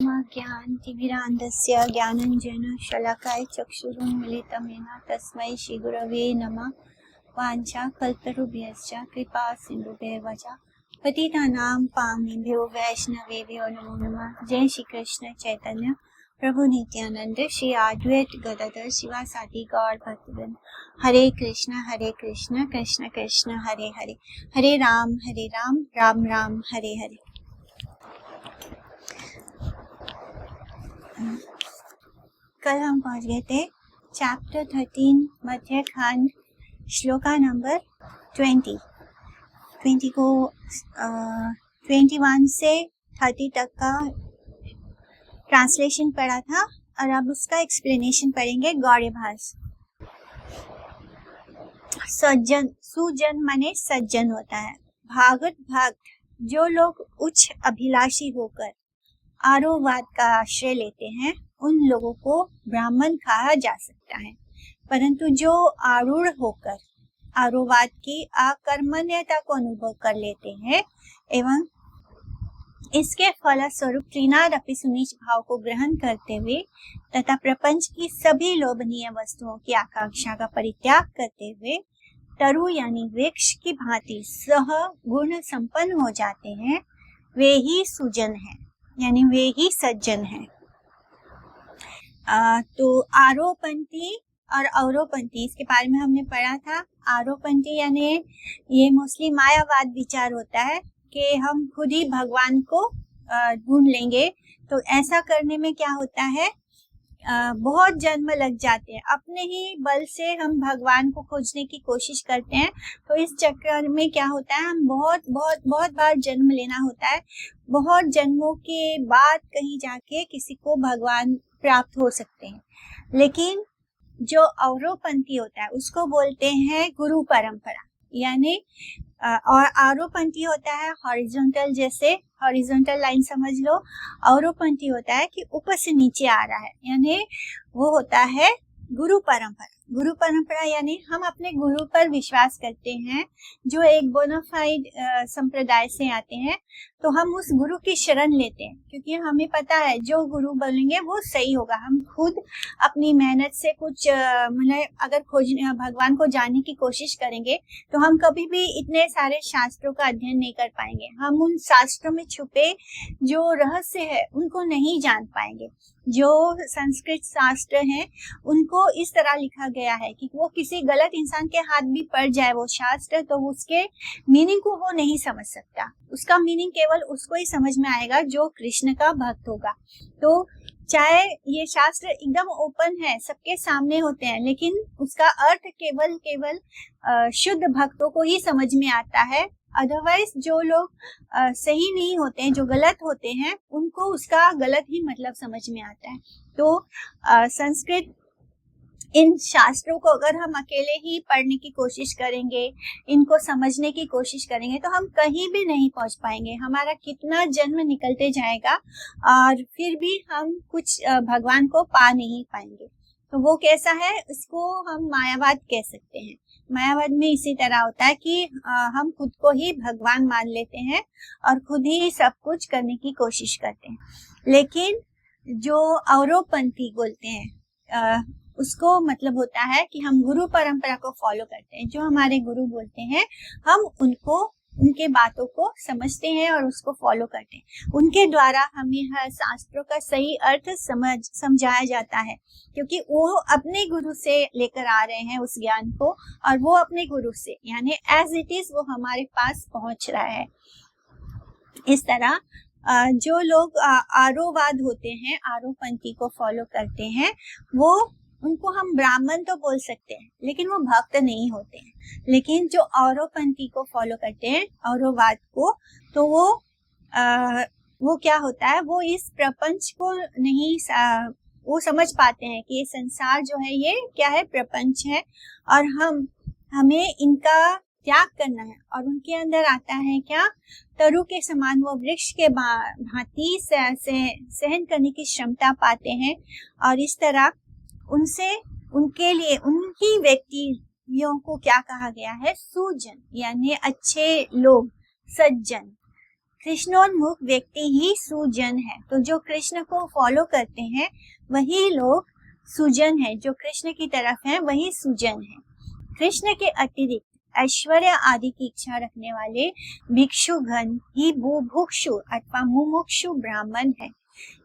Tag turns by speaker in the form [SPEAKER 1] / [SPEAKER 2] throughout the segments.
[SPEAKER 1] ज्ञानतिमिरान्धस्य ज्ञानञ्जनशलाकाय चक्षुरुन्मिलितं येन तस्मै श्रीगुरवे नमः। वाञ्छाकल्पतरुभ्यश्च कृपा सिन्धुभ्येव च पतितानां पावनेभ्यो वैष्णवेभ्यो नमो नमः। जय श्री कृष्ण चैतन्य प्रभु नित्यानंद श्री अद्वैत गदाधर शिवासादि गौर भक्तवृंद। हरे कृष्ण कृष्ण कृष्ण हरे हरे, हरे राम राम राम हरे हरे। कल हम पहुंच गए थे चैप्टर 13 मध्य खंड श्लोका नंबर 20 को 21 से 30 तक का ट्रांसलेशन पढ़ा था और अब उसका एक्सप्लेनेशन पढ़ेंगे गौड़ भाष। सज्जन, सुजन माने सज्जन होता है। भागवत भक्त, जो लोग उच्च अभिलाषी होकर आरोवाद का आश्रय लेते हैं, उन लोगों को ब्राह्मण कहा जा सकता है। परंतु जो आरूढ़ होकर आरोवाद की अकर्मण्यता को अनुभव कर लेते हैं एवं इसके फलस्वरूप त्रिनादपि सुनीच भाव को ग्रहण करते हुए तथा प्रपंच की सभी लोभनीय वस्तुओं की आकांक्षा का परित्याग करते हुए तरु यानी वृक्ष की भांति सह गुण संपन्न हो जाते हैं, वे ही सुजन हैं, यानी वे ही सज्जन हैं। तो आरोपंथी और अवरोपंथी, इसके बारे में हमने पढ़ा था। आरोपंथी यानी ये मोस्टली मायावाद विचार होता है कि हम खुद ही भगवान को ढूंढ लेंगे। तो ऐसा करने में क्या होता है, बहुत जन्म लग जाते हैं, अपने ही बल से हम भगवान को खोजने की कोशिश करते हैं। तो इस चक्कर में क्या होता है, हम बहुत बार जन्म लेना होता है। बहुत जन्मों के बाद कहीं जाके किसी को भगवान प्राप्त हो सकते हैं। लेकिन जो अवरोपंथी होता है उसको बोलते हैं गुरु परंपरा, यानी और आरोपंथी होता है हॉरिजॉन्टल, जैसे हॉरिजॉन्टल लाइन समझ लो। अवरोपंथी होता है कि ऊपर से नीचे आ रहा है, यानी वो होता है गुरु परंपरा। गुरु परंपरा यानी हम अपने गुरु पर विश्वास करते हैं, जो एक बोनाफाइड संप्रदाय से आते हैं। तो हम उस गुरु की शरण लेते हैं, क्योंकि हमें पता है जो गुरु बोलेंगे वो सही होगा। हम खुद अपनी मेहनत से कुछ मतलब अगर भगवान को जानने की कोशिश करेंगे तो हम कभी भी इतने सारे शास्त्रों का अध्ययन नहीं कर पाएंगे। हम उन शास्त्रों में छुपे जो रहस्य है उनको नहीं जान पाएंगे। जो संस्कृत शास्त्र हैं उनको इस तरह लिखा गया है कि वो किसी गलत इंसान के हाथ भी पड़ जाए वो शास्त्र, तो उसके मीनिंग को वो नहीं समझ सकता। उसका मीनिंग केवल उसको ही समझ में आएगा जो कृष्ण का भक्त होगा। तो चाहे ये शास्त्र एकदम ओपन है, सबके सामने होते हैं, लेकिन उसका अर्थ केवल शुद्ध भक्तों को ही समझ में आता है। अदरवाइज जो लोग सही नहीं होते हैं, जो गलत होते हैं, उनको उसका गलत ही मतलब समझ में आता है। तो संस्कृत इन शास्त्रों को अगर हम अकेले ही पढ़ने की कोशिश करेंगे, इनको समझने की कोशिश करेंगे, तो हम कहीं भी नहीं पहुंच पाएंगे। हमारा कितना जन्म निकलते जाएगा और फिर भी हम कुछ भगवान को पा नहीं पाएंगे। तो वो कैसा है, इसको हम मायावाद कह सकते हैं। मायावाद में इसी तरह होता है कि हम खुद को ही भगवान मान लेते हैं और खुद ही सब कुछ करने की कोशिश करते हैं। लेकिन जो अवरोपंथी बोलते हैं उसको मतलब होता है कि हम गुरु परंपरा को फॉलो करते हैं। जो हमारे गुरु बोलते हैं हम उनके बातों को समझते हैं और उसको फॉलो करते हैं। उनके द्वारा हमें हर शास्त्रों का सही अर्थ समझाया जाता है, क्योंकि वो अपने गुरु से लेकर आ रहे हैं उस ज्ञान को, और वो अपने गुरु से यानी एज इट इज वो हमारे पास पहुंच रहा है। इस तरह जो लोग आरोवाद होते हैं, आरोपंथी को फॉलो करते हैं, उनको हम ब्राह्मण तो बोल सकते हैं, लेकिन वो भक्त नहीं होते हैं। लेकिन जो औरोपंथी को फॉलो करते हैं, औरोवाद को, तो वो क्या होता है, वो इस प्रपंच को नहीं वो समझ पाते हैं कि ये संसार जो है ये क्या है, प्रपंच है, और हमें इनका त्याग करना है। और उनके अंदर आता है क्या, तरु के समान वो वृक्ष के भांति सहन करने की क्षमता पाते हैं। और इस तरह उनके लिए उनकी व्यक्तियों को क्या कहा गया है, सुजन, यानी अच्छे लोग, सज्जन। कृष्णोन्मुख व्यक्ति ही सुजन है। तो जो कृष्ण को फॉलो करते हैं वही लोग सुजन है, जो कृष्ण की तरफ है वही सुजन है। कृष्ण के अतिरिक्त ऐश्वर्य आदि की इच्छा रखने वाले भिक्षुगण ही बुभुक्षु अथवा मुमुक्षु ब्राह्मण है।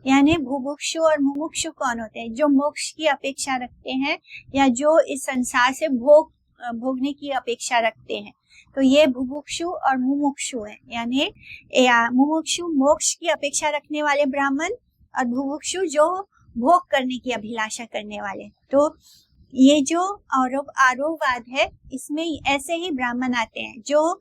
[SPEAKER 1] यानी बुभुक्षु और मुमुक्षु कौन होते हैं? जो मोक्ष की अपेक्षा रखते हैं या जो इस संसार से भोगने की अपेक्षा रखते हैं। तो ये बुभुक्षु और मुमुक्षु है। यानी मुमुक्षु मोक्ष की अपेक्षा रखने वाले ब्राह्मण और बुभुक्षु जो भोग करने की अभिलाषा करने वाले। तो ये जो आरोपवाद है इसमें ऐसे ही ब्राह्मण आते हैं जो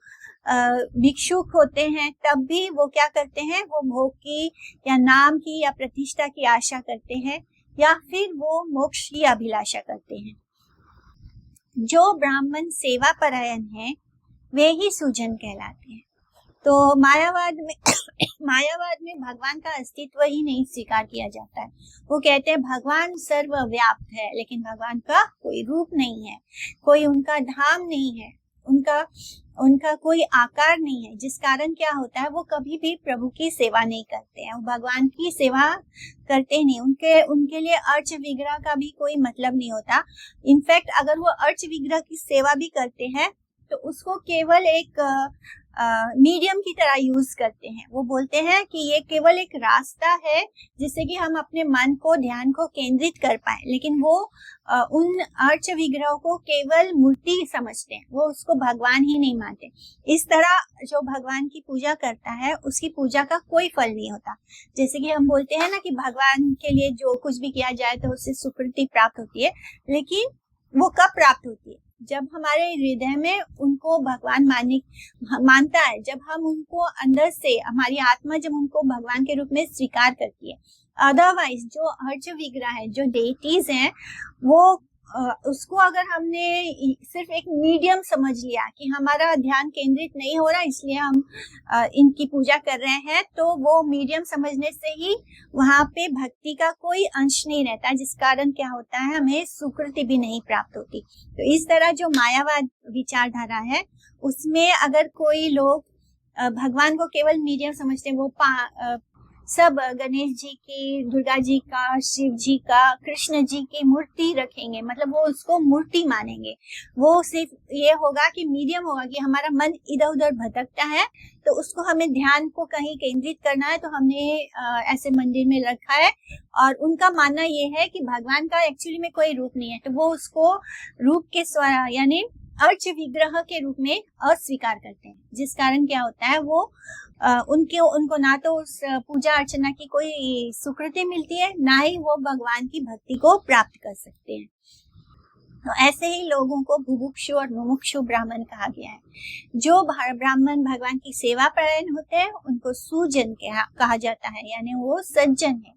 [SPEAKER 1] भिक्षुक होते हैं, तब भी वो क्या करते हैं? वो भोग की या नाम की या प्रतिष्ठा की आशा करते हैं या फिर वो मोक्ष की अभिलाषा करते हैं। जो ब्राह्मण सेवा परायण है वे ही सुजन कहलाते हैं। तो मायावाद में भगवान का अस्तित्व ही नहीं स्वीकार किया जाता है। वो कहते हैं भगवान सर्वव्याप्त है, लेकिन भगवान का कोई रूप नहीं है, कोई उनका धाम नहीं है, उनका कोई आकार नहीं है, जिस कारण क्या होता है वो कभी भी प्रभु की सेवा नहीं करते हैं, वो भगवान की सेवा करते नहीं। उनके लिए अर्च विग्रह का भी कोई मतलब नहीं होता। इनफैक्ट अगर वो अर्च विग्रह की सेवा भी करते हैं तो उसको केवल एक मीडियम की तरह यूज करते हैं। वो बोलते हैं कि ये केवल एक रास्ता है जिससे कि हम अपने मन को, ध्यान को केंद्रित कर पाए, लेकिन वो उन अर्च विग्रहों को केवल मूर्ति समझते हैं, वो उसको भगवान ही नहीं मानते। इस तरह जो भगवान की पूजा करता है उसकी पूजा का कोई फल नहीं होता। जैसे कि हम बोलते हैं ना कि भगवान के लिए जो कुछ भी किया जाए तो उससे सुकृति प्राप्त होती है, लेकिन वो कब प्राप्त होती है? जब हमारे हृदय में उनको भगवान मानता है, जब हम उनको अंदर से, हमारी आत्मा जब उनको भगवान के रूप में स्वीकार करती है। अदरवाइज जो अर्च विग्रह है, जो डेटीज हैं, वो उसको अगर हमने सिर्फ एक मीडियम समझ लिया कि हमारा ध्यान केंद्रित नहीं हो रहा इसलिए हम इनकी पूजा कर रहे हैं, तो वो मीडियम समझने से ही वहां पे भक्ति का कोई अंश नहीं रहता, जिस कारण क्या होता है हमें सुकृति भी नहीं प्राप्त होती। तो इस तरह जो मायावाद विचारधारा है उसमें अगर कोई लोग भगवान को केवल मीडियम समझते हैं, वो सब गणेश जी की, दुर्गा जी का, शिव जी का, कृष्ण जी की मूर्ति रखेंगे, मतलब वो उसको मूर्ति मानेंगे। वो सिर्फ ये होगा कि मीडियम होगा कि हमारा मन इधर उधर भटकता है तो उसको हमें ध्यान को कहीं केंद्रित करना है, तो हमने ऐसे मंदिर में रखा है। और उनका मानना ये है कि भगवान का एक्चुअली में कोई रूप नहीं है, तो वो उसको रूप के यानी अर्च विग्रह के रूप में अस्वीकार करते हैं, जिस कारण क्या होता है वो उनको ना तो उस पूजा अर्चना की कोई सुकृति मिलती है, ना ही वो भगवान की भक्ति को प्राप्त कर सकते हैं। तो ऐसे ही लोगों को बुभुक्षु और मुमुक्षु ब्राह्मण कहा गया है। जो ब्राह्मण भगवान की सेवा परायण होते हैं उनको सुजन कहा जाता है, यानी वो सज्जन है।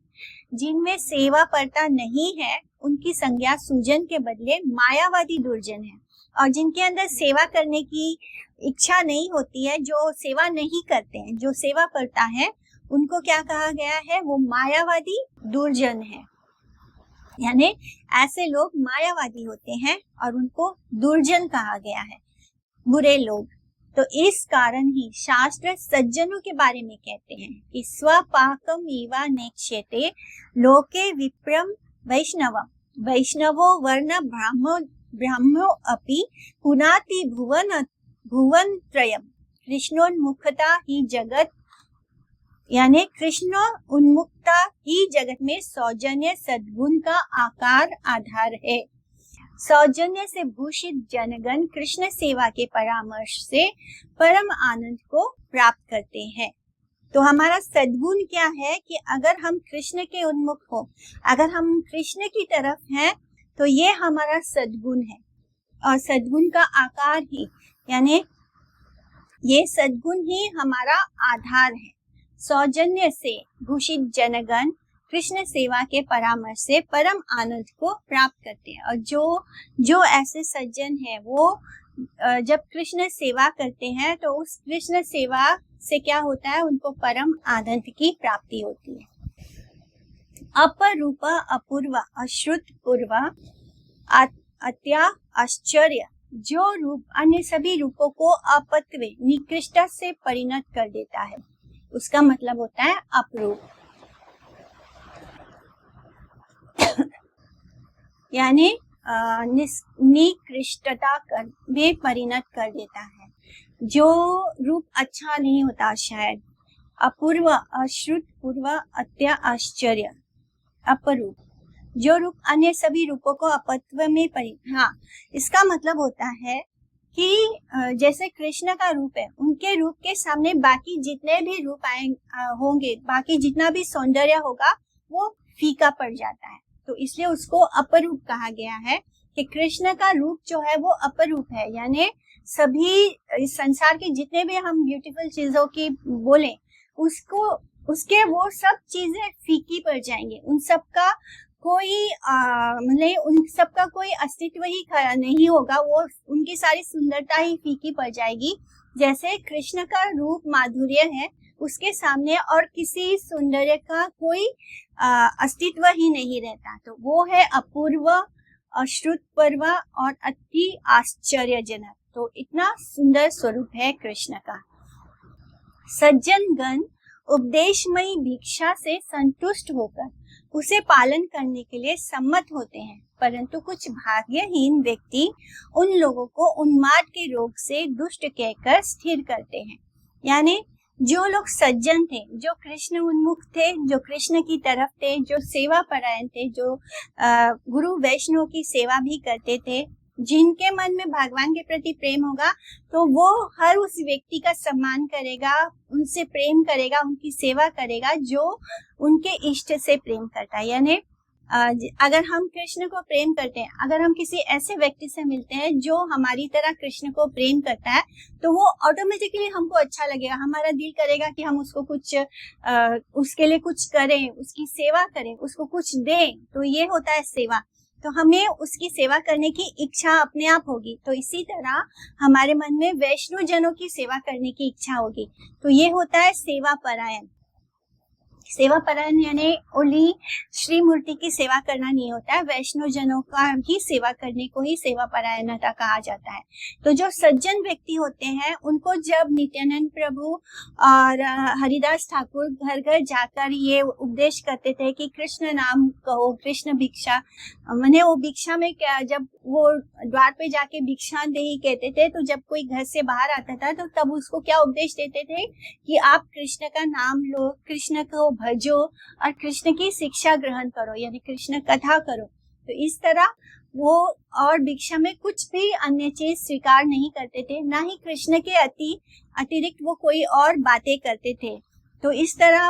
[SPEAKER 1] जिनमें सेवा परता नहीं है उनकी संज्ञा सुजन के बदले मायावादी दुर्जन है। और जिनके अंदर सेवा करने की इच्छा नहीं होती है, जो सेवा नहीं करते हैं, जो सेवा करता है, उनको क्या कहा गया है? वो मायावादी दुर्जन है। यानी ऐसे लोग मायावादी होते हैं और उनको दुर्जन कहा गया है, बुरे लोग। तो इस कारण ही शास्त्र सज्जनों के बारे में कहते हैं कि स्वपाकम इवा नेक्ष्यते लोके विप्रम वैष्णवम, वैष्णवो वर्ण ब्राह्मो अपि पुनाति भुवन त्रयम, कृष्णोन्मुखता ही जगत, यानी कृष्ण उन्मुक्ता ही जगत में सौजन्य सद्गुण का आकार आधार है। सौजन्य से भूषित जनगण कृष्ण सेवा के परामर्श से परम आनंद को प्राप्त करते हैं। तो हमारा सद्गुण क्या है कि अगर हम कृष्ण के उन्मुख हो, अगर हम कृष्ण की तरफ हैं, तो ये हमारा सद्गुण है। और सद्गुण का आकार ही, यानी ये सद्गुण ही हमारा आधार है। सौजन्य से भूषित जनगण कृष्ण सेवा के परामर्श से परम आनंद को प्राप्त करते हैं। और जो ऐसे सज्जन हैं वो जब कृष्ण सेवा करते हैं तो उस कृष्ण सेवा से क्या होता है? उनको परम आनंद की प्राप्ति होती है। अपर रूप अपूर्व अश्रुत पूर्व अत्या आश्चर्य, जो रूप अन्य सभी रूपों को अपत्व निकृष्ट से परिणत कर देता है, उसका मतलब होता है अपरूप, यानी निकृष्टता में परिणत कर देता है। जो रूप अच्छा नहीं होता, शायद अपूर्व, अश्रुतपूर्व, अत्य आश्चर्य, अपरूप, जो रूप अन्य सभी रूपों को अपत्व में हाँ, इसका मतलब होता है कि जैसे कृष्ण का रूप है, उनके रूप के सामने बाकी जितने भी रूप होंगे, बाकी जितना भी सौंदर्य होगा वो फीका पड़ जाता है। तो इसलिए उसको अपरूप कहा गया है कि कृष्ण का रूप जो है वो अपरूप है, यानी सभी इस संसार के जितने भी हम ब्यूटीफुल चीजों की बोले, उसके वो सब चीजें फीकी पड़ जाएंगे, उन सब का कोई मतलब उन सब का कोई अस्तित्व ही नहीं होगा, वो उनकी सारी सुंदरता ही फीकी पड़ जाएगी। जैसे कृष्ण का रूप माधुर्य है, उसके सामने और किसी सौंदर्य का कोई अस्तित्व ही नहीं रहता। तो वो है अपूर्व, अश्रुतपूर्व और अति आश्चर्यजनक। तो इतना सुंदर स्वरूप है कृष्ण का। सज्जन गण उपदेशमयी भिक्षा से संतुष्ट होकर उसे पालन करने के लिए सम्मत होते हैं, परंतु कुछ भाग्यहीन व्यक्ति उन लोगों को उन्माद के रोग से दुष्ट कहकर स्थिर करते हैं। यानी जो लोग सज्जन थे, जो कृष्ण उन्मुख थे, जो कृष्ण की तरफ थे, जो सेवा परायण थे, जो गुरु वैष्णव की सेवा भी करते थे, जिनके मन में भगवान के प्रति प्रेम होगा, तो वो हर उस व्यक्ति का सम्मान करेगा, उनसे प्रेम करेगा, उनकी सेवा करेगा जो उनके इष्ट से प्रेम करता है। यानी अगर हम कृष्ण को प्रेम करते हैं, अगर हम किसी ऐसे व्यक्ति से मिलते हैं जो हमारी तरह कृष्ण को प्रेम करता है, तो वो ऑटोमेटिकली हमको अच्छा लगेगा, हमारा दिल करेगा कि हम उसको कुछ उसके लिए कुछ करें, उसकी सेवा करें, उसको कुछ दें। तो ये होता है सेवा। तो हमें उसकी सेवा करने की इच्छा अपने आप होगी। तो इसी तरह हमारे मन में वैष्णव जनों की सेवा करने की इच्छा होगी। तो ये होता है सेवा परायण। सेवा परायण यानी ओनली श्री मूर्ति की सेवा करना नहीं होता है, वैष्णव जनों का भी सेवा करने को ही सेवा परायणता कहा जाता है। तो जो सज्जन व्यक्ति होते हैं, उनको जब नित्यानंद प्रभु और हरिदास ठाकुर घर घर जाकर ये उपदेश करते थे कि कृष्ण नाम कहो, कृष्ण भिक्षा, मैंने वो भिक्षा में क्या, जब वो द्वार पे जाके भिक्षा दे ही कहते थे, तो जब कोई घर से बाहर आता था तो तब उसको क्या उपदेश देते थे कि आप कृष्ण का नाम लो, कृष्ण को भजो और कृष्ण की शिक्षा ग्रहण करो, यानी कृष्ण कथा करो। तो इस तरह वो और भिक्षा में कुछ भी अन्य चीज स्वीकार नहीं करते थे, ना ही कृष्ण के अतिरिक्त वो कोई और बातें करते थे। तो इस तरह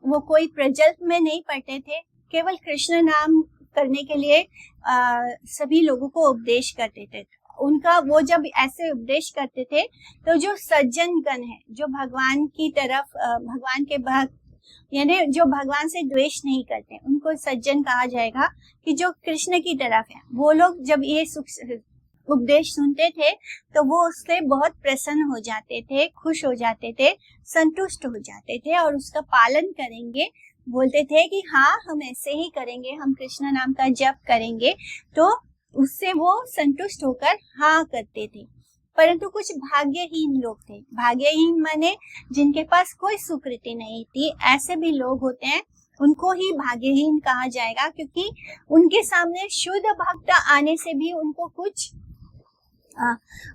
[SPEAKER 1] वो कोई प्रजल्प में नहीं पड़ते थे, केवल कृष्ण नाम करने के लिए सभी लोगों को उपदेश करते थे। उनका वो जब ऐसे उपदेश करते थे, तो जो सज्जन गण है, जो भगवान की तरफ, भगवान के भक्त, यानी जो भगवान से द्वेष नहीं करते, उनको सज्जन कहा जाएगा, कि जो कृष्ण की तरफ है, वो लोग जब ये उपदेश सुनते थे तो वो उससे बहुत प्रसन्न हो जाते थे, खुश हो जाते थे, संतुष्ट हो जाते थे और उसका पालन करेंगे। बोलते थे कि हाँ, हम ऐसे ही करेंगे, हम कृष्ण नाम का जप करेंगे। तो उससे वो संतुष्ट होकर हाँ करते थे। परंतु कुछ भाग्यहीन लोग थे। भाग्यहीन माने जिनके पास कोई सुकृति नहीं थी, ऐसे भी लोग होते हैं, उनको ही भाग्यहीन कहा जाएगा, क्योंकि उनके सामने शुद्ध भक्त आने से भी उनको कुछ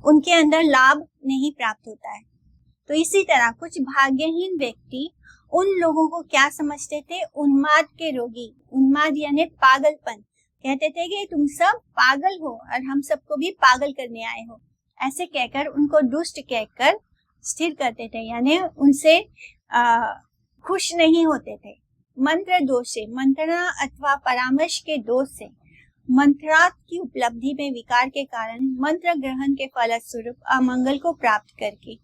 [SPEAKER 1] उनके अंदर लाभ नहीं प्राप्त होता है। तो इसी तरह कुछ भाग्यहीन व्यक्ति उन लोगों को क्या समझते थे, उन्माद के रोगी। उन्माद यानी पागलपन। कहते थे कि तुम सब पागल हो और हम सबको भी पागल करने आए हो, ऐसे कहकर उनको दुष्ट कहकर स्थिर करते थे, यानी उनसे खुश नहीं होते थे। मंत्र दोष से, मंत्रणा अथवा परामर्श के दोष से, मंत्रार्थ की उपलब्धि में विकार के कारण मंत्र ग्रहण के फलस्वरूप अमंगल को प्राप्त करके,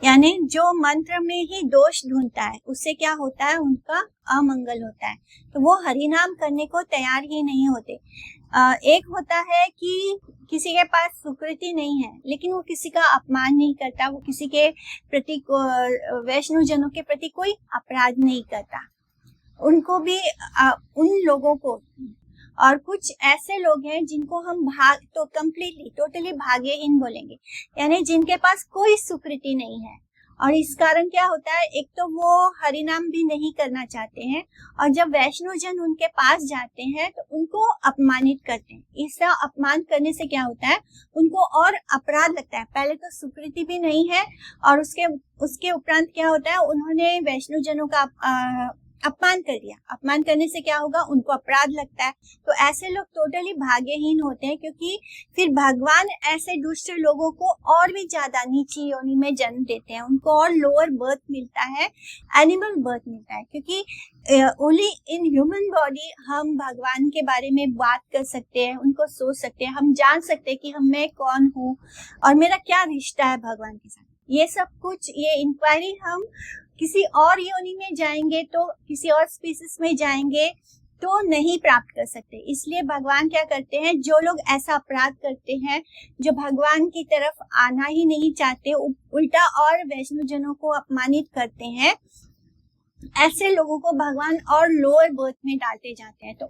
[SPEAKER 1] यानी जो मंत्र में ही दोष ढूंढता है, उससे क्या होता है, उनका अमंगल होता है। तो वो हरिनाम करने को तैयार ही नहीं होते। एक होता है कि किसी के पास सुकृति नहीं है, लेकिन वो किसी का अपमान नहीं करता, वो किसी के प्रति, वैष्णव जनों के प्रति कोई अपराध नहीं करता, उनको भी उन लोगों को। और कुछ ऐसे लोग हैं जिनको हम टोटली भाग्यहीन बोलेंगे, यानी जिनके पास कोई सुकृति नहीं है और इस कारण क्या होता है, एक तो वो हरिनाम भी नहीं करना चाहते हैं, और जब वैष्णव जन उनके पास जाते हैं तो उनको अपमानित करते हैं। इसका अपमान करने से क्या होता है, उनको और अपराध लगता है। पहले तो स्वीकृति भी नहीं है, और उसके उपरांत क्या होता है, उन्होंने वैष्णव जनों का अपमान कर दिया। अपमान करने से क्या होगा, उनको अपराध लगता है। तो ऐसे लोग टोटली भाग्यहीन होते हैं, क्योंकि फिर भगवान ऐसे दुष्ट लोगों को और भी ज्यादा नीची योनि में जन्म देते हैं, उनको और लोअर बर्थ मिलता है, एनिमल बर्थ मिलता है। क्योंकि ओनली इन ह्यूमन बॉडी हम भगवान के बारे में बात कर सकते हैं, उनको सोच सकते हैं, हम जान सकते हैं कि मैं कौन हूँ और मेरा क्या रिश्ता है भगवान के साथ। ये सब कुछ, ये इंक्वायरी हम किसी और योनि में जाएंगे, तो किसी और स्पीसीज में जाएंगे तो नहीं प्राप्त कर सकते। इसलिए भगवान क्या करते हैं, जो लोग ऐसा अपराध करते हैं, जो भगवान की तरफ आना ही नहीं चाहते, उल्टा और वैष्णव जनों को अपमानित करते हैं, ऐसे लोगों को भगवान और लोअर बर्थ में डालते जाते हैं। तो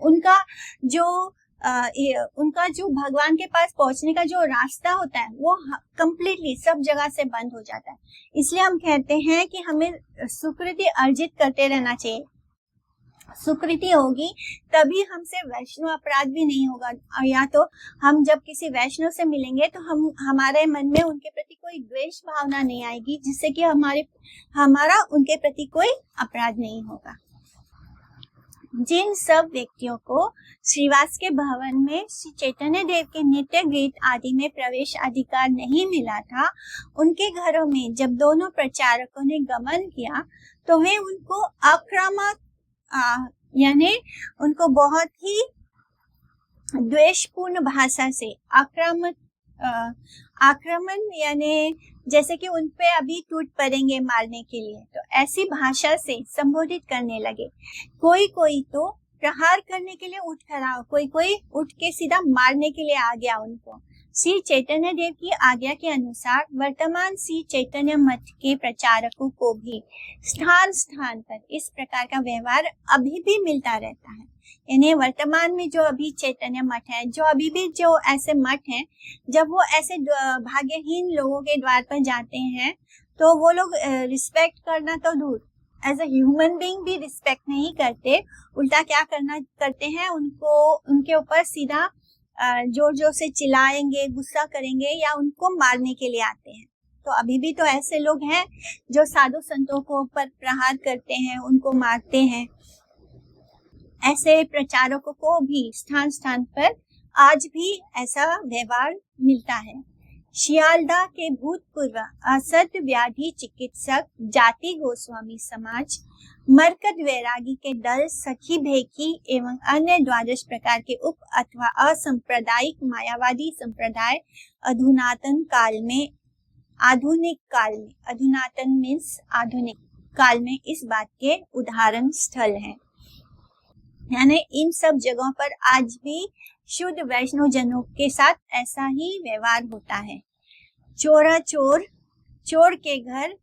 [SPEAKER 1] उनका जो भगवान के पास पहुंचने का जो रास्ता होता है, वो कंप्लीटली सब जगह से बंद हो जाता है। इसलिए हम कहते हैं कि हमें सुकृति अर्जित करते रहना चाहिए। सुकृति होगी तभी हमसे वैष्णव अपराध भी नहीं होगा। और या तो हम जब किसी वैष्णव से मिलेंगे तो हमारे मन में उनके प्रति कोई द्वेष भावना नहीं आएगी, जिससे कि हमारा उनके प्रति कोई अपराध नहीं होगा। जिन सब व्यक्तियों को श्रीवास के भवन में श्री चैतन्य देव के नित्य गीत आदि में प्रवेश अधिकार नहीं मिला था, उनके घरों में जब दोनों प्रचारकों ने गमन किया तो वे उनको आक्रामक यानी उनको बहुत ही द्वेषपूर्ण भाषा से आक्रमण यानी जैसे कि उनपे अभी टूट पड़ेंगे मारने के लिए, तो ऐसी भाषा से संबोधित करने लगे। कोई तो प्रहार करने के लिए उठ खड़ा, कोई उठ के सीधा मारने के लिए आ गया उनको। श्री चैतन्य देव की आज्ञा के अनुसार वर्तमान श्री चैतन्य मठ के प्रचारकों को भी स्थान स्थान पर इस प्रकार का व्यवहार अभी भी मिलता रहता है। यानी वर्तमान में जो अभी चैतन्य मठ है, जो अभी भी जो ऐसे मठ हैं, जब वो ऐसे भाग्यहीन लोगों के द्वार पर जाते हैं तो वो लोग रिस्पेक्ट करना तो दूर, एज ए ह्यूमन बीइंग भी रिस्पेक्ट नहीं करते, उल्टा क्या करते हैं, उनके ऊपर सीधा जोर जोर से चिल्लाएंगे, गुस्सा करेंगे या उनको मारने के लिए आते हैं। तो अभी भी तो ऐसे लोग हैं जो साधु संतों को ऊपर प्रहार करते हैं, उनको मारते हैं। ऐसे प्रचारकों को भी स्थान स्थान पर आज भी ऐसा व्यवहार मिलता है। शियालदा के भूतपूर्व असत व्याधि चिकित्सक जाति गोस्वामी समाज, मरकत वैरागी के दल, सखी भेकी एवं अन्य 12 प्रकार के उप अथवा असंप्रदायिक मायावादी संप्रदाय अधुनातन काल में इस बात के उदाहरण स्थल हैं। यानी इन सब जगहों पर आज भी शुद्ध वैष्णव जनों के साथ ऐसा ही व्यवहार होता है। चोरा चोर, चोर के घर,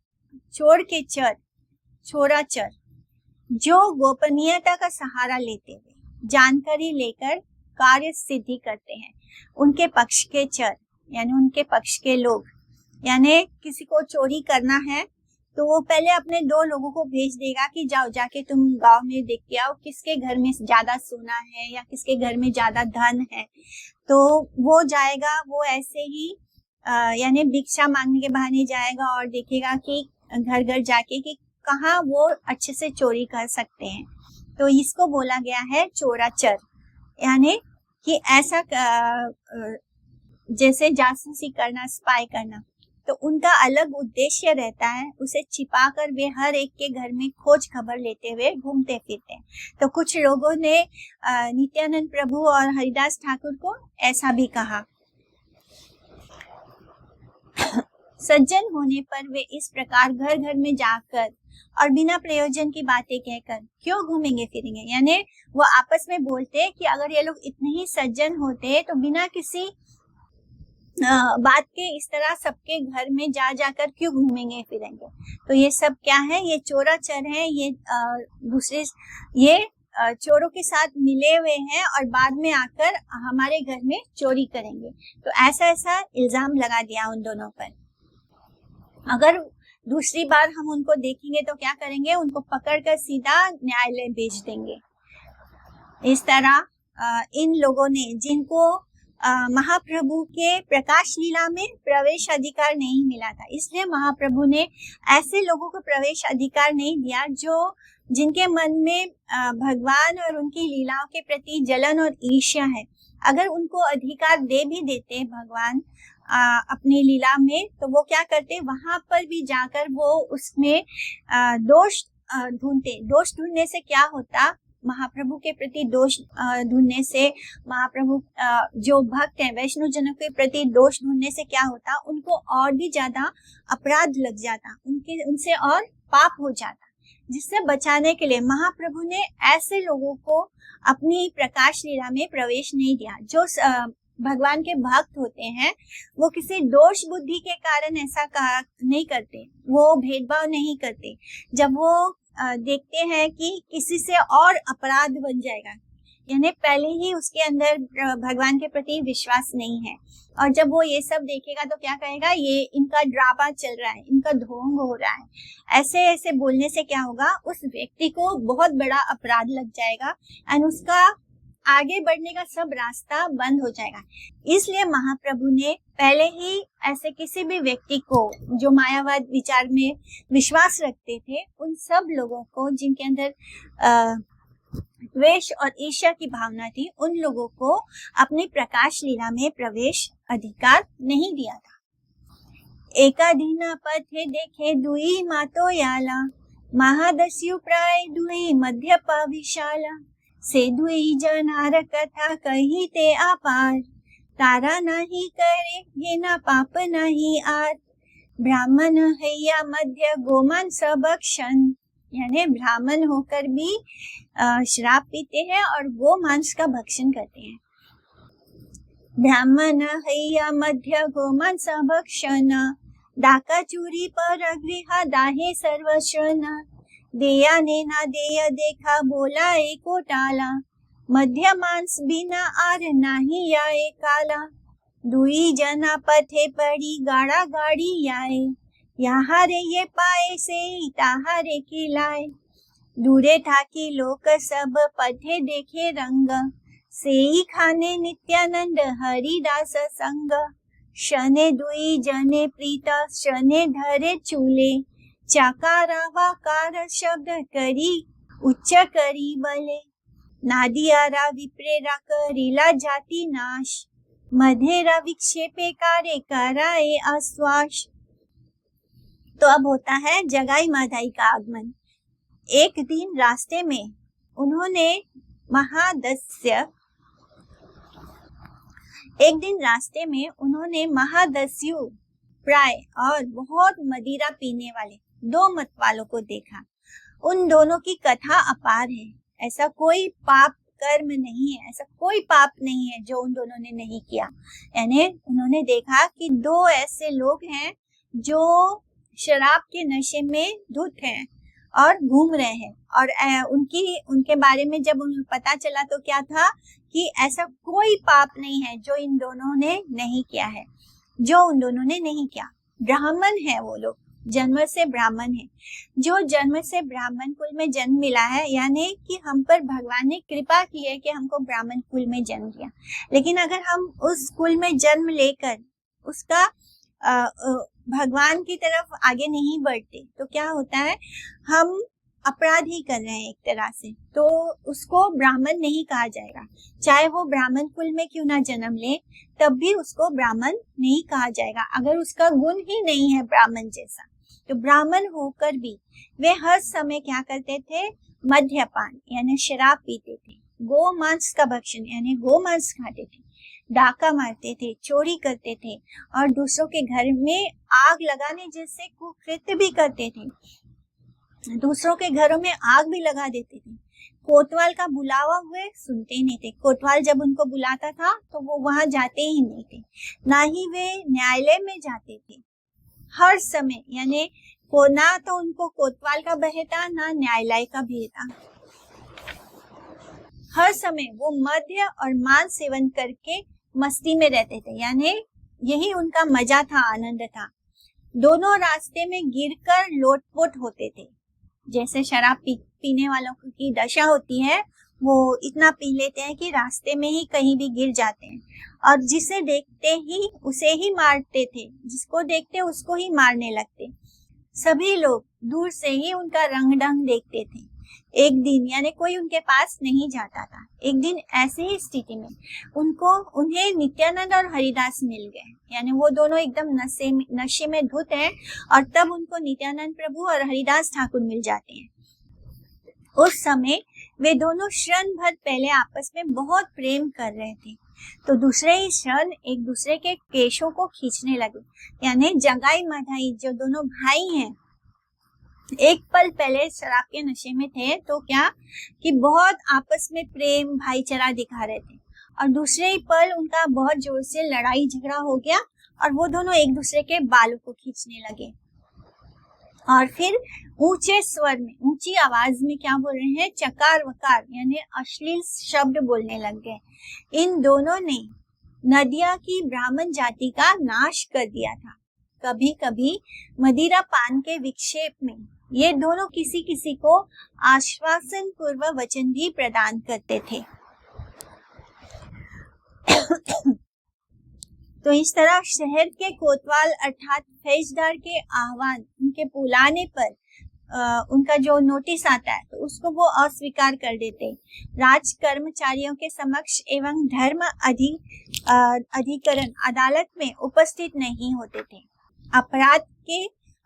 [SPEAKER 1] चोर के चर, छोरा चर, जो गोपनीयता का सहारा लेते हुए जानकारी लेकर कार्य सिद्धि करते हैं, उनके पक्ष के चर यानी उनके पक्ष के लोग। यानी किसी को चोरी करना है तो वो पहले अपने 2 लोगों को भेज देगा कि जाओ जाके तुम गांव में देख के आओ किसके घर में ज्यादा सोना है या किसके घर में ज्यादा धन है। तो वो जाएगा, वो ऐसे ही यानी भिक्षा मांगने के बहाने जाएगा और देखेगा कि घर घर जाके कि कहाँ वो अच्छे से चोरी कर सकते हैं। तो इसको बोला गया है चोराचर, यानी कि ऐसा जैसे जासूसी करना, स्पाई करना। तो उनका अलग उद्देश्य रहता है, उसे छिपाकर वे हर एक के घर में खोज खबर लेते हुए घूमते फिरते हैं। तो कुछ लोगों ने नित्यानंद प्रभु और हरिदास ठाकुर को ऐसा भी कहा। सज्जन होने पर वे इस प्रकार घर घर में जाकर और बिना प्रयोजन की बातें कहकर क्यों घूमेंगे फिरेंगे। यानी वो आपस में बोलते कि अगर ये लोग इतने ही सज्जन होते तो बिना किसी बात के इस तरह सबके घर में जाकर क्यों घूमेंगे फिरेंगे। तो ये सब क्या है, ये चोराचर है, ये चोरों के साथ मिले हुए हैं और बाद में आकर हमारे घर में चोरी करेंगे। तो ऐसा इल्जाम लगा दिया उन दोनों पर। अगर दूसरी बार हम उनको देखेंगे तो क्या करेंगे, उनको पकड़कर सीधा न्यायालय भेज देंगे। इस तरह इन लोगों ने, जिनको महाप्रभु के प्रकाश लीला में प्रवेश अधिकार नहीं मिला था, इसलिए महाप्रभु ने ऐसे लोगों को प्रवेश अधिकार नहीं दिया जो जिनके मन में भगवान और उनकी लीलाओं के प्रति जलन और ईर्ष्या है। अगर उनको अधिकार दे भी देते भगवान अपनी लीला में, तो वो क्या करते, वहां पर भी जाकर वो उसमें दोष ढूंढते। दोष ढूंढने से क्या होता, महाप्रभु के प्रति दोष ढूंढने से, महाप्रभु जो भक्त हैं वैष्णव जनों के प्रति दोष ढूंढने से क्या होता, उनको और भी ज्यादा अपराध लग जाता, उनसे और पाप हो जाता। जिससे बचाने के लिए महाप्रभु ने ऐसे लोगों को अपनी प्रकाश लीला में प्रवेश नहीं दिया। जो भगवान के भक्त होते हैं वो किसी दोष बुद्धि के कारण ऐसा नहीं करते, वो भेदभाव नहीं करते। जब वो देखते हैं कि किसी से और अपराध बन जाएगा, यानी पहले ही उसके अंदर भगवान के प्रति विश्वास नहीं है, और जब वो ये सब देखेगा तो क्या कहेगा, ये इनका ड्रामा चल रहा है, इनका ढोंग हो रहा है। ऐसे ऐसे बोलने से क्या होगा, उस व्यक्ति को बहुत बड़ा अपराध लग जाएगा और उसका आगे बढ़ने का सब रास्ता बंद हो जाएगा। इसलिए महाप्रभु ने पहले ही ऐसे किसी भी व्यक्ति को जो मायावाद विचार में विश्वास रखते थे, उन सब लोगों को जिनके अंदर द्वेष और ईर्ष्या की भावना थी, उन लोगों को अपनी प्रकाश लीला में प्रवेश अधिकार नहीं दिया था। एकादीना पथे देखे दुई मातो याला, महादस्यु प्राय दुई मध्य पाविशाला, से दुई जनार कथा कही ते अपार, तारा नहीं करे ये ना पाप नहीं आर, ब्राह्मण हैया मध्य गोमान सबक्षण, यानी ब्राह्मण होकर भी शराब पीते हैं और गो मांस का भक्षण करते हैं। ब्राह्मण हैया मध्य गोमान सबक्षण, डाका चूरी पर अग्रिहा दाहे सर्वश्रन, देया ने ना देया देखा बोला एको टाला, मध्य मांस बिना आर नाही याए काला, दुई जना पथे पड़ी गाड़ा गाड़ी याए, यहाँ रे ये पाए से ताहा रे खिलाए, दूरे ठाकी लोक सब पथे देखे रंग, सेई खाने नित्यानंद हरिदास संग, शने दुई जने प्रीता शने धरे चूले, चाकारा वाकार शब्द करी उच्च करी बले, नादियारा विप्रेरा करीला जाति नाश, मधेरा विक्षेपे कारे कराए आश्वास। तो अब होता है जगाई माधाई का आगमन। एक दिन रास्ते में उन्होंने महादस्यु प्राय और बहुत मदिरा पीने वाले दो मत वालों को देखा। उन दोनों की कथा अपार है, ऐसा कोई पाप कर्म नहीं है, ऐसा कोई पाप नहीं है जो उन दोनों ने नहीं किया। यानी उन्होंने देखा कि दो ऐसे लोग हैं जो शराब के नशे में धुत हैं और घूम रहे हैं, और उनके बारे में जब उन्हें पता चला तो क्या था कि ऐसा कोई पाप नहीं है जो इन दोनों ने नहीं किया है, जो उन दोनों ने नहीं किया। ब्राह्मण है वो लोग, जन्म से ब्राह्मण है। जो जन्म से ब्राह्मण कुल में जन्म मिला है, यानी कि हम पर भगवान ने कृपा की है कि हमको ब्राह्मण कुल में जन्म दिया। लेकिन अगर हम उस कुल में जन्म लेकर उसका भगवान की तरफ आगे नहीं बढ़ते तो क्या होता है, हम अपराध ही कर रहे हैं एक तरह से, तो उसको ब्राह्मण नहीं कहा जाएगा। चाहे वो ब्राह्मण कुल में क्यों ना जन्म ले, तब भी उसको ब्राह्मण नहीं कहा जाएगा अगर उसका गुण ही नहीं है ब्राह्मण जैसा। तो ब्राह्मण होकर भी वे हर समय क्या करते थे, मद्यपान यानी शराब पीते थे, गो मांस का भक्षण यानी गो मांस खाते थे, डाका मारते थे, चोरी करते थे और दूसरों के घर में आग लगाने जैसे कुकृत्य भी करते थे। दूसरों के घरों में आग भी लगा देते थे। कोतवाल का बुलावा हुए सुनते नहीं थे। कोतवाल जब उनको बुलाता था तो वो वहां जाते ही नहीं थे, ना ही वे न्यायालय में जाते थे। हर समय यानी ना तो उनको कोतवाल का भय था, ना न्यायालय का भय था। हर समय वो मद्य और मांस सेवन करके मस्ती में रहते थे, यानी यही उनका मजा था, आनंद था। दोनों रास्ते में गिरकर लोटपोट होते थे। जैसे शराब पीने वालों की दशा होती है, वो इतना पी लेते हैं कि रास्ते में ही कहीं भी गिर जाते हैं, और जिसे देखते ही उसे ही मारते थे, जिसको देखते उसको ही मारने लगते। सभी लोग दूर से ही उनका रंग ढंग देखते थे। एक दिन यानी कोई उनके पास नहीं जाता था। एक दिन ऐसे ही स्थिति में उन्हें नित्यानंद और हरिदास मिल गए, यानी वो दोनों एकदम नशे में धुत हैं, और तब उनको नित्यानंद प्रभु और हरिदास ठाकुर मिल जाते हैं। उस समय वे दोनों क्षण भर पहले आपस में बहुत प्रेम कर रहे थे, तो दूसरे ही क्षण एक दूसरे के केशों को खींचने लगे। यानी जगाई माधाई जो दोनों भाई हैं, एक पल पहले शराब के नशे में थे तो क्या कि बहुत आपस में प्रेम भाईचारा दिखा रहे थे, और दूसरे ही पल उनका बहुत जोर से लड़ाई झगड़ा हो गया और वो दोनों एक दूसरे के बालों को खींचने लगे। और फिर ऊंचे स्वर में, ऊंची आवाज में क्या बोल रहे हैं, चकार वकार यानी अश्लील शब्द बोलने लग गए। इन दोनों ने नदिया की ब्राह्मण जाति का नाश कर दिया था। कभी कभी मदिरा पान के विक्षेप में ये दोनों किसी किसी को आश्वासन पूर्व वचन भी प्रदान करते थे। तो इस तरह शहर के कोतवाल अर्थात फैजदार के आह्वान, उनके बुलाने पर उनका जो नोटिस आता है तो उसको वो अस्वीकार कर देते। राज कर्मचारियों के समक्ष एवं धर्म अधिकरण अदालत में उपस्थित नहीं होते थे।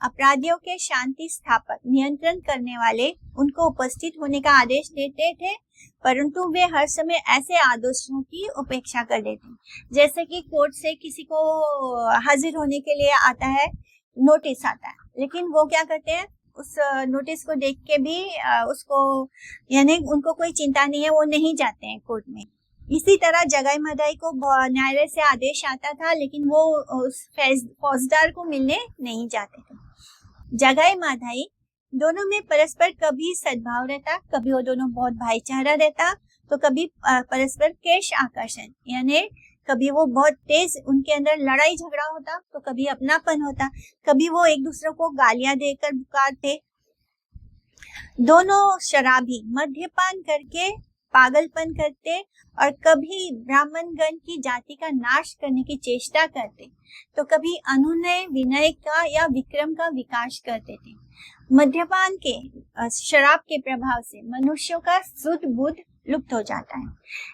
[SPEAKER 1] अपराधियों के शांति स्थापक नियंत्रण करने वाले उनको उपस्थित होने का आदेश देते थे, परंतु वे हर समय ऐसे आदेशों की उपेक्षा कर देते। जैसे कि कोर्ट से किसी को हाजिर होने के लिए आता है, नोटिस आता है, लेकिन वो क्या करते हैं, उस नोटिस को देख के भी उसको यानी उनको कोई चिंता नहीं है, वो नहीं जाते हैं कोर्ट में। इसी तरह जगाई माधाई को न्यायालय से आदेश आता था, लेकिन वो उस फौजदार को मिलने नहीं जाते थे। जगाई माधाई दोनों में परस्पर कभी सद्भाव रहता, कभी वो दोनों बहुत भाईचारा रहता, तो कभी परस्पर केश आकर्षण यानी कभी वो बहुत तेज उनके अंदर लड़ाई झगड़ा होता, तो कभी अपनापन होता, कभी वो एक दूसरे को गालियां देकर पुकारते। दोनों शराबी मद्यपान करके पागलपन करते और कभी ब्राह्मणगण की जाति का नाश करने की चेष्टा करते, तो कभी अनुनय विनय का या विक्रम का विकास करते थे। मद्यपान के शराब के प्रभाव से मनुष्यों का शुद्ध बुद्ध लुप्त हो जाता है,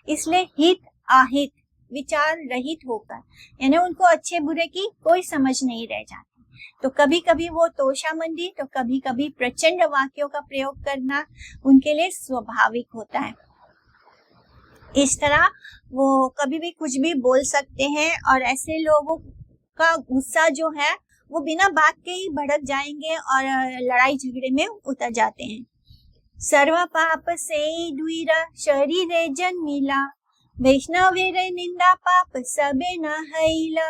[SPEAKER 1] इसलिए हित अहित विचार रहित होकर यानी उनको अच्छे बुरे की कोई समझ नहीं रह जाती। तो कभी कभी वो तोषामंदी, तो कभी कभी प्रचंड वाक्यों का प्रयोग करना उनके लिए स्वाभाविक होता है। इस तरह वो कभी भी कुछ भी बोल सकते हैं, और ऐसे लोगों का गुस्सा जो है वो बिना बात के ही भड़क जाएंगे और लड़ाई झगड़े में उतर जाते हैं। सर्व पाप से दुईरा शरीरे जन्मिला, वैष्णवे रे निंदा पाप सबे न हैला,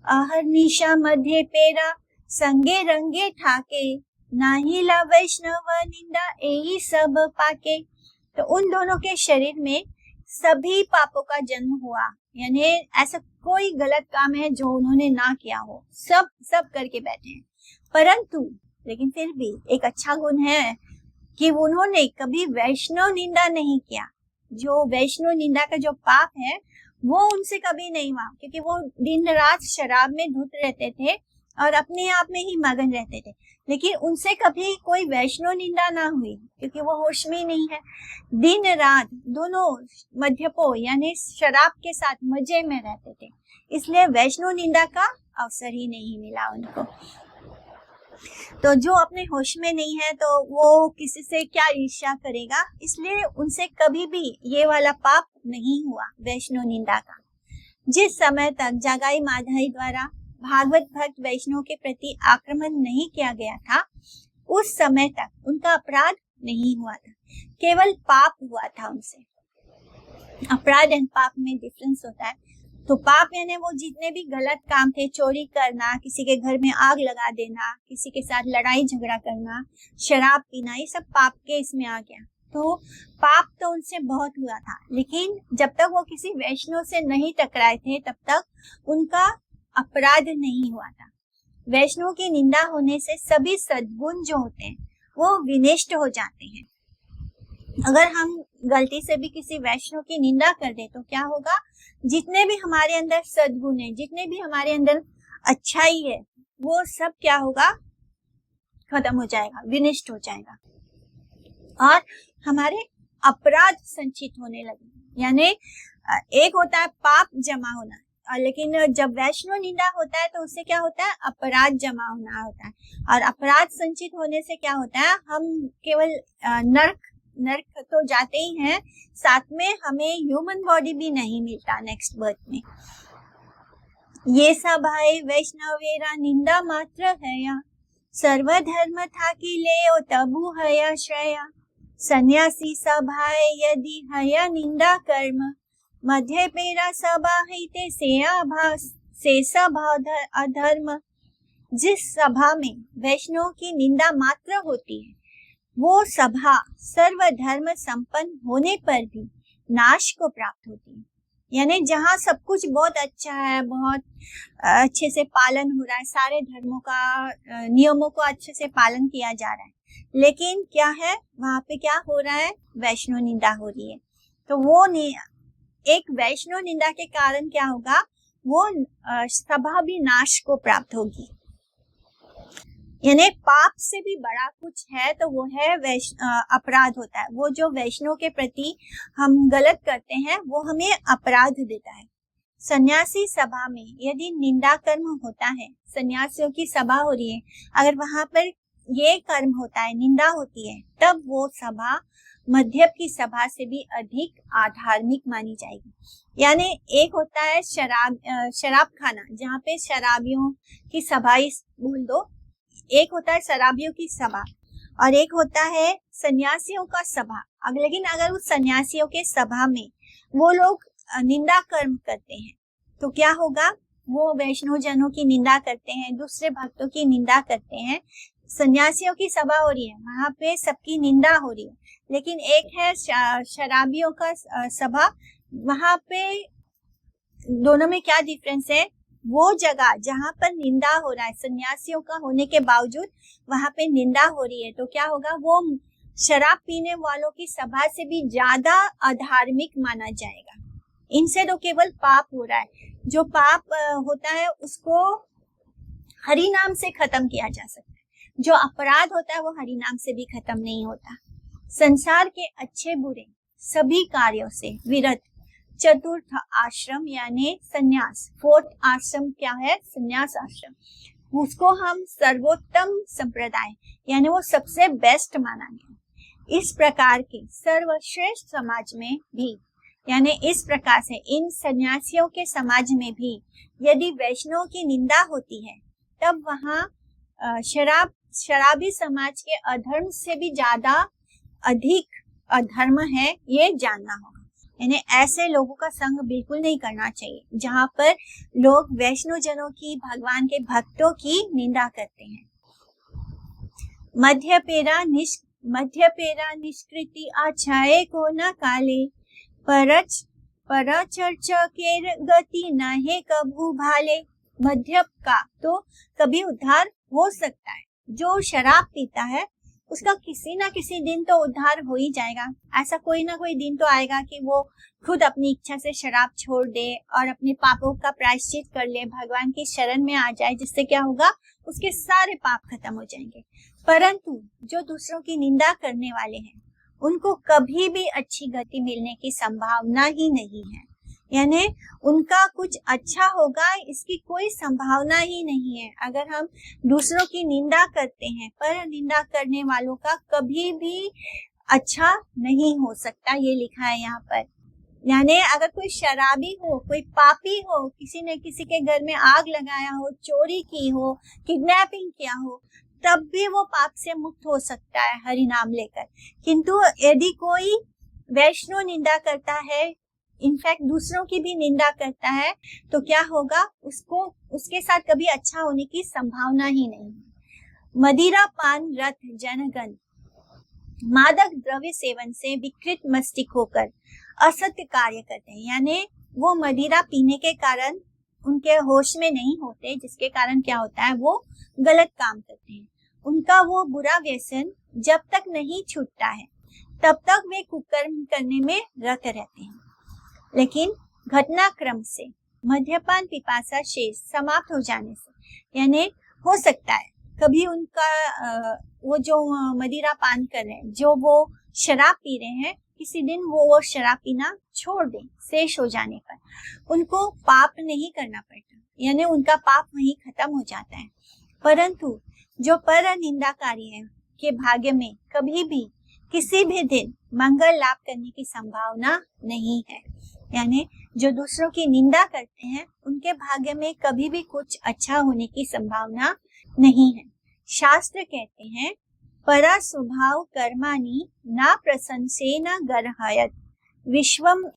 [SPEAKER 1] आहर निशा मध्य पेरा संगे रंगे ठाके, नाहिला वैष्णव निंदा यही सब पाके। तो उन दोनों के शरीर में सभी पापों का जन्म हुआ, यानी ऐसा कोई गलत काम है जो उन्होंने ना किया हो, सब करके बैठे हैं। परंतु लेकिन फिर भी एक अच्छा गुण है कि उन्होंने कभी वैष्णव निंदा नहीं किया। जो वैष्णव निंदा का जो पाप है वो उनसे कभी नहीं हुआ, क्योंकि वो दिन रात शराब में धुत रहते थे और अपने आप में ही मगन रहते थे, लेकिन उनसे कभी कोई वैष्णव निंदा ना हुई, क्योंकि वो होश में नहीं है। दिन रात दोनों मद्यपो यानी शराब के साथ मजे में रहते थे, इसलिए वैष्णव निंदा का अवसर ही नहीं मिला उनको। तो जो अपने होश में नहीं है तो वो किसी से क्या ईर्ष्या करेगा, इसलिए उनसे कभी भी ये वाला पाप नहीं हुआ वैष्णव निंदा का। जिस समय तक जगाई माधाई द्वारा भागवत भक्त वैष्णव के प्रति आक्रमण नहीं किया गया था, उस समय तक उनका अपराध नहीं हुआ था, केवल पाप हुआ था उनसे। अपराध एंड पाप में डिफरेंस होता है। तो पाप यानी वो जितने भी गलत काम थे, चोरी करना, किसी के घर में आग लगा देना, किसी के साथ लड़ाई झगड़ा करना, शराब पीना, ये सब पाप के इसमें आ गया। तो पाप तो उनसे बहुत हुआ था, लेकिन जब तक वो किसी वैष्णव से नहीं टकराए थे तब तक उनका अपराध नहीं हुआ था। वैष्णव की निंदा होने से सभी सद्गुण जो होते हैं वो विनष्ट हो जाते हैं। अगर हम गलती से भी किसी वैष्णव की निंदा कर दे तो क्या होगा, जितने भी हमारे अंदर सद्गुण है, जितने भी हमारे अंदर अच्छाई है, वो सब क्या होगा, खत्म हो जाएगा, विनष्ट हो जाएगा और हमारे अपराध संचित होने लगे। यानी एक होता है पाप जमा होना, लेकिन जब वैष्णव निंदा होता है तो उससे क्या होता है, अपराध जमा होना होता है। और अपराध संचित होने से क्या होता है, हम केवल नरक तो जाते ही हैं, साथ में हमें ह्यूमन बॉडी भी नहीं मिलता नेक्स्ट बर्थ में। ये सब है वैष्णवेरा निंदा मात्र है या, सर्वधर्म था कि ले तबु है श्रेया। सन्यासी सभाए यदि है निंदा कर्म, मध्य पेरा सभा है से सभा अधर्म। जिस सभा में वैष्णव की निंदा मात्र होती है वो सभा सर्वधर्म संपन्न होने पर भी नाश को प्राप्त होती है। यानी जहाँ सब कुछ बहुत अच्छा है, बहुत अच्छे से पालन हो रहा है, सारे धर्मों का नियमों को अच्छे से पालन किया जा रहा है, लेकिन क्या है वहां पे क्या हो रहा है, वैष्णव निंदा हो रही है। तो वो एक वैष्णव निंदा के कारण क्या होगा, वो सभा भी नाश को प्राप्त होगी। यानी पाप से भी बड़ा कुछ है तो वो है अपराध होता है। वो जो वैष्णव के प्रति हम गलत करते हैं वो हमें अपराध देता है। सन्यासी सभा में यदि निंदा कर्म होता है, सन्यासियों की सभा हो रही है, अगर वहां पर ये कर्म होता है, निंदा होती है, तब वो सभा मध्यप की सभा से भी अधिक अधार्मिक मानी जाएगी। यानी एक होता है शराब खाना, जहाँ पे शराबियों की सभा बोल दो, एक होता है शराबियों की सभा और एक होता है सन्यासियों का सभा। लेकिन अगर उस सन्यासियों के सभा में वो लोग निंदा कर्म करते हैं तो क्या होगा, वो वैष्णव जनों की निंदा करते हैं, दूसरे भक्तों की निंदा करते हैं। सन्यासियों की सभा हो रही है, वहां पे सबकी निंदा हो रही है, लेकिन एक है शराबियों का सभा, वहां पे दोनों में क्या डिफरेंस है, वो जगह जहां पर निंदा हो रहा है, सन्यासियों का होने के बावजूद वहां पे निंदा हो रही है, तो क्या होगा, वो शराब पीने वालों की सभा से भी ज्यादा अधार्मिक माना जाएगा। इनसे तो केवल पाप हो रहा है, जो पाप होता है उसको हरि नाम से खत्म किया जा सकता है, जो अपराध होता है वो हरि नाम से भी खत्म नहीं होता। संसार के अच्छे बुरे सभी कार्यों से विरत चतुर्थ आश्रम यानी संन्यास, फोर्थ आश्रम क्या है, संन्यास आश्रम, उसको हम सर्वोत्तम संप्रदाय यानी वो सबसे बेस्ट माना गया। इस प्रकार के सर्वश्रेष्ठ समाज में भी, यानी इस प्रकार से इन सन्यासियों के समाज में भी यदि वैष्णव की निंदा होती है, तब वहाँ शराबी समाज के अधर्म से भी ज्यादा अधिक अधर्म है, ये जानना होगा। यानी ऐसे लोगों का संग बिल्कुल नहीं करना चाहिए जहाँ पर लोग वैष्णव जनों की, भगवान के भक्तों की निंदा करते हैं। मध्य पेरा निष्कृति आछाए को न काले, पर चर्चा के गति न है कभू भाले। मध्य का तो कभी उद्धार हो सकता है, जो शराब पीता है उसका किसी ना किसी दिन तो उद्धार हो ही जाएगा। ऐसा कोई ना कोई दिन तो आएगा कि वो खुद अपनी इच्छा से शराब छोड़ दे और अपने पापों का प्रायश्चित कर ले, भगवान की शरण में आ जाए, जिससे क्या होगा, उसके सारे पाप खत्म हो जाएंगे। परंतु जो दूसरों की निंदा करने वाले हैं उनको कभी भी अच्छी गति मिलने की संभावना ही नहीं है। यानी उनका कुछ अच्छा होगा इसकी कोई संभावना ही नहीं है। अगर हम दूसरों की निंदा करते हैं, पर निंदा करने वालों का कभी भी अच्छा नहीं हो सकता, ये लिखा है यहाँ पर। यानी अगर कोई शराबी हो, कोई पापी हो, किसी ने किसी के घर में आग लगाया हो, चोरी की हो, किडनैपिंग किया हो, तब भी वो पाप से मुक्त हो सकता है हरि नाम लेकर। किंतु यदि कोई वैष्णव निंदा करता है, इनफैक्ट दूसरों की भी निंदा करता है, तो क्या होगा, उसको उसके साथ कभी अच्छा होने की संभावना ही नहीं है। मदिरा पान रथ जनगण मादक द्रव्य सेवन से विकृत मस्तिष्क होकर असत्य कार्य करते हैं। यानी वो मदिरा पीने के कारण उनके होश में नहीं होते, जिसके कारण क्या होता है, वो गलत काम करते हैं। उनका वो बुरा व्यसन जब तक नहीं छूटता है तब तक वे कुकर्म करने में रत रहते हैं। लेकिन घटनाक्रम से मद्यपान पिपासा शेष समाप्त हो जाने से, यानी हो सकता है कभी उनका वो जो मदिरा पान कर रहे हैं, जो वो शराब पी रहे हैं, किसी दिन वो शराब पीना छोड़ दें, शेष हो जाने पर उनको पाप नहीं करना पड़ता, यानी उनका पाप वहीं खत्म हो जाता है। परंतु जो पर निंदाकारी है के भाग्य में कभी भी किसी भी दिन मंगल लाभ करने की संभावना नहीं है, यानी जो दूसरों की निंदा करते हैं उनके भाग्य में कभी भी कुछ अच्छा होने की संभावना नहीं है। शास्त्र कहते हैं परा स्वभाव कर्माणि न प्रशंसेन गर्हयत् विश्वम